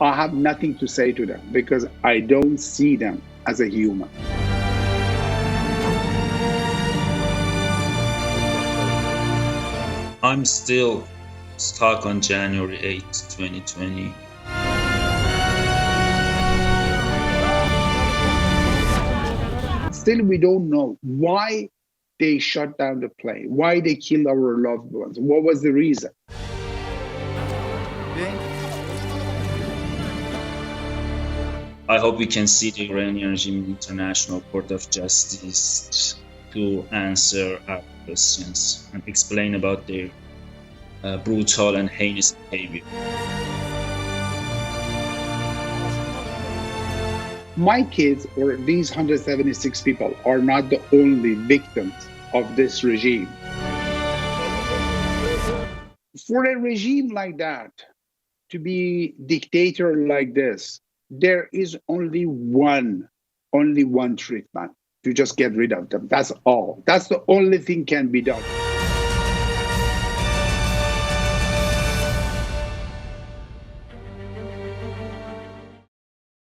I have nothing to say to them because I don't see them as a human. I'm still stuck on January 8th, 2020. Still, we don't know why they shut down the plane, why they killed our loved ones. What was the reason? I hope we can see the Iranian regime in International Court of Justice to answer our questions and explain about their brutal and heinous behavior. My kids, or these 176 people, are not the only victims of this regime. For a regime like that to be dictator like this, there is only one treatment: to just get rid of them. That's all. That's the only thing can be done.